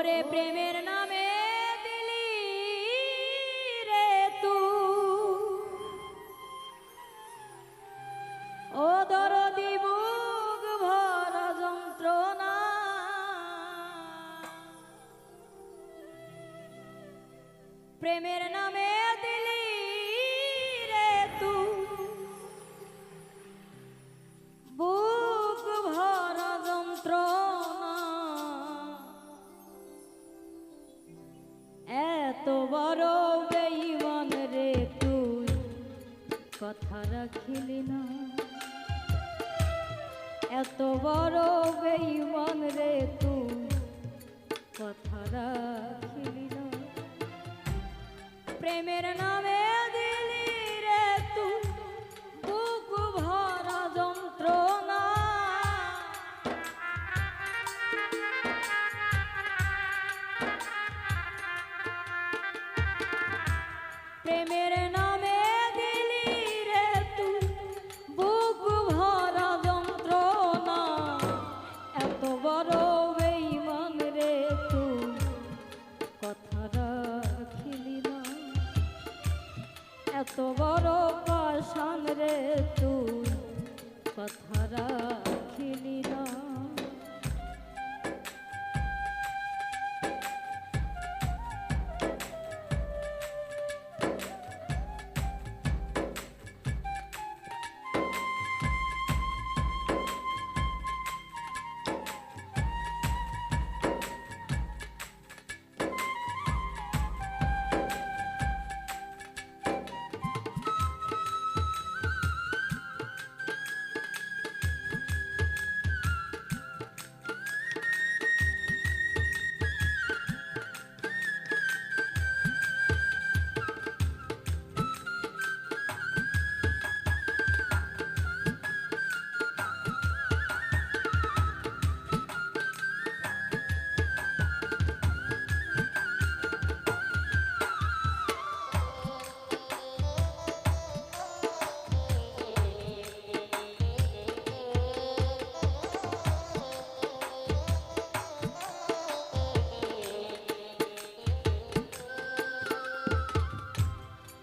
ওরে প্রেমের নামে দিলি রে তুই ও দরদি বুক ভরা যন্ত্রণা প্রেমের নামে দিলি রে তুই বুক ভরা যন্ত্রণা এত বড় বেঈমান রে তুই কথা রাখিলি না এত বড় বেঈমান রে তুই কথা রাখিলি না প্রেমের নামে দিলি রে তুই বুক ভরা যন্ত্রণা প্রেমের নামে দিলি রে তুই বুক ভরা যন্ত্রণা এত বড় বেঈমান রে তুই কথা রাখিলি না এত বড় পাষাণ রে তুই কথা রাখিলি না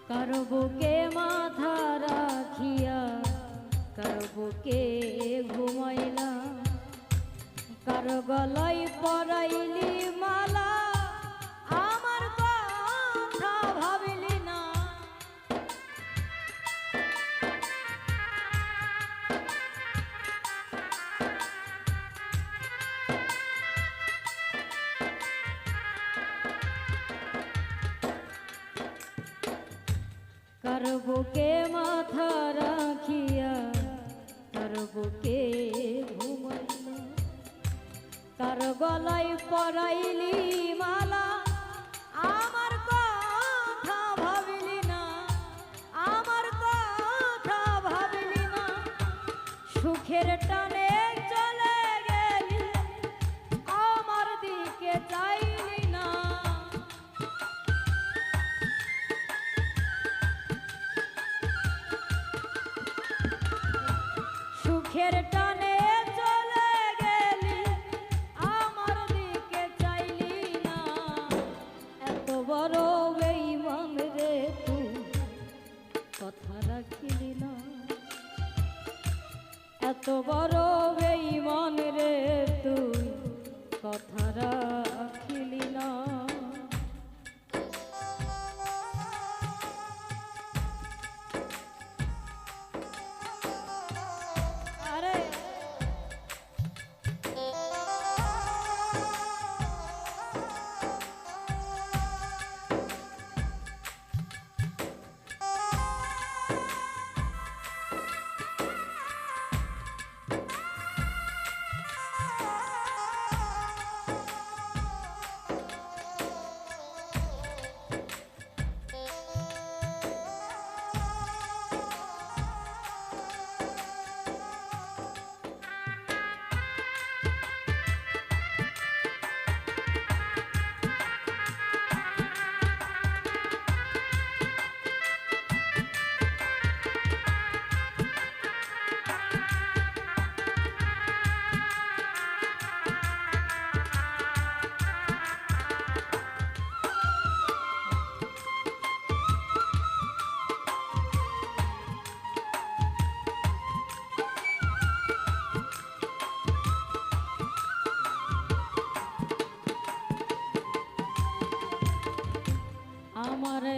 কারো বুকে মাথা রাখিয়া কারো বুকে ঘুমাইলা কারো গলায় পরাইলি মালা আমার কথা ভাবিলি না কারো বুকে মাথা রাখিয়া কারো বুকে ঘুমাইলা কারো গলায় পরাইলি মালা আমার কথা ভাবিলি না আমার কথা ভাবিলি না সুখের টানে চলে গেলি আমার দিকে চাইলি না সুখের টানে চলে গেলি আমার দিকে চাইলি না এত বড় বেঈমান রে তুই কথা রাখিলি না এত বড় বেঈমান রে তুই কথা রাখিলি না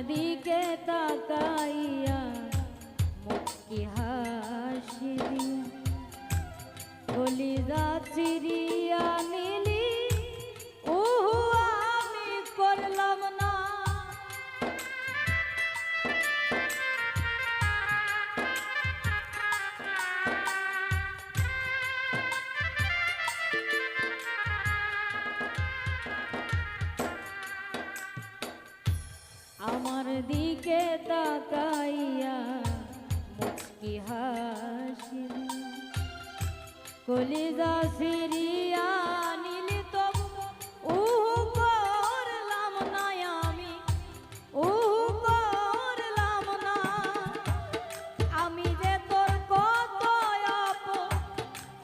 দিকে তাকাইয়া মুচকি হাসি দিয়া কলিজা চিরিয়া নিলি ওহু আমি করলাম না। আমার দিকে তাকাইয়া মুচকি হাসি কলিজা সিরিয়া নিলি তবু উহু করলাম না আমি, উহু করলাম না। আমি যে তোর কত আপন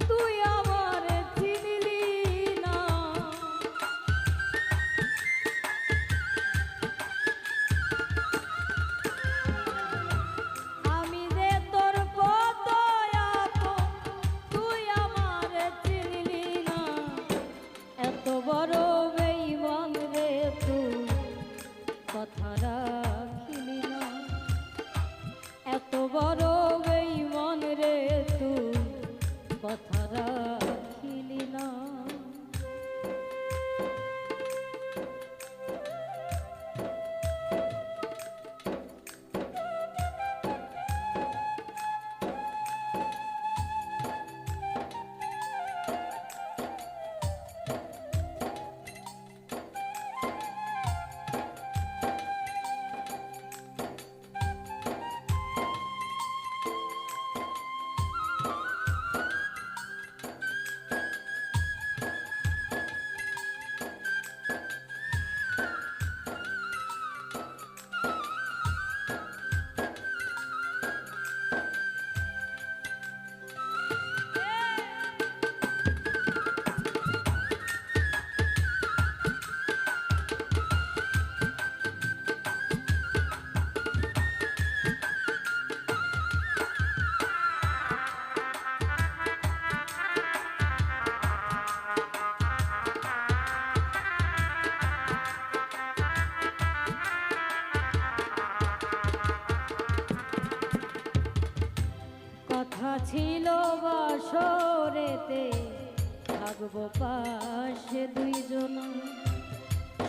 তুই আমার চিনলি না। আমি যে তোর কত আপন তুই আমার চিনলি না। এত বড় বেঈমান রে তুই কথা রাখিলি না। এত বড় বেঈমান রে তুই কথা রাখিলি না। কথা ছিল বাসরেতে থাকবো পাশে দুইজন,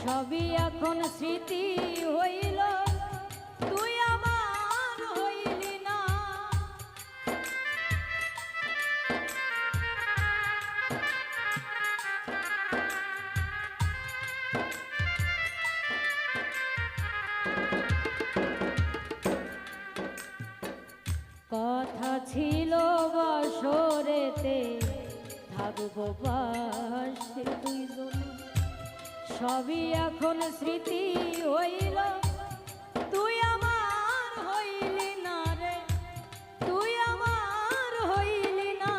সবই এখন স্মৃতি হইল তুই আমার হইলি না। কথা ছিল বাসরেতে থাকবো পাশে দুইজন, সবই এখন স্মৃতি হইল তুই আমার হইলি না রে, তুই আমার হইলি না।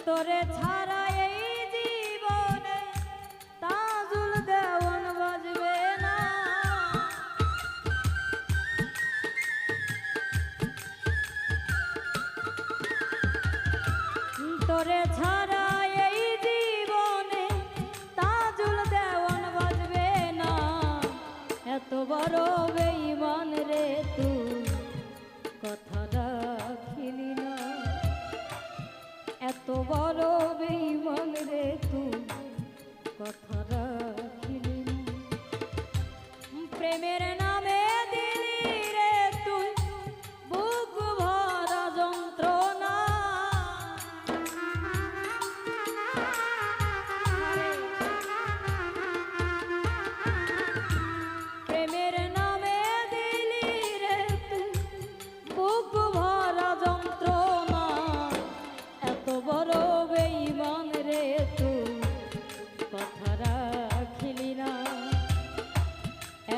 তোরে ছাড়া এই জীবনে তাজুল দেওয়ান বাজবে না। তোরে ছাড়া এই জীবনে তাজুল দেওয়ান বাজবে না। এত বড় বেঈমান রে তুই কথা রাখিলি না। এত বড় বেঈমান রে তুই কথা রাখিলি না। প্রেমের নামে দিলি রে তুই বুক ভরা যন্ত্রণা। প্রেমের নামে দিলি রে তুই বুক ভরা যন্ত্রণা। এত বড় বেঈমান রে তুই কথা রাখিলি না।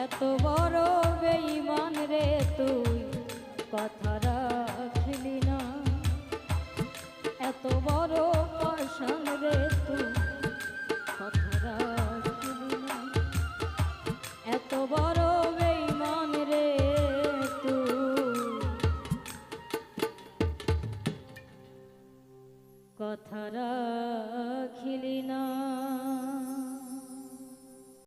এত বড় বেঈমান রে তুই কথা রাখিলি না। এত বড় পাষাণ রে তুই কথা রাখিলি না। এত বড় বেঈমান রে তুই কথা রাখিলি না।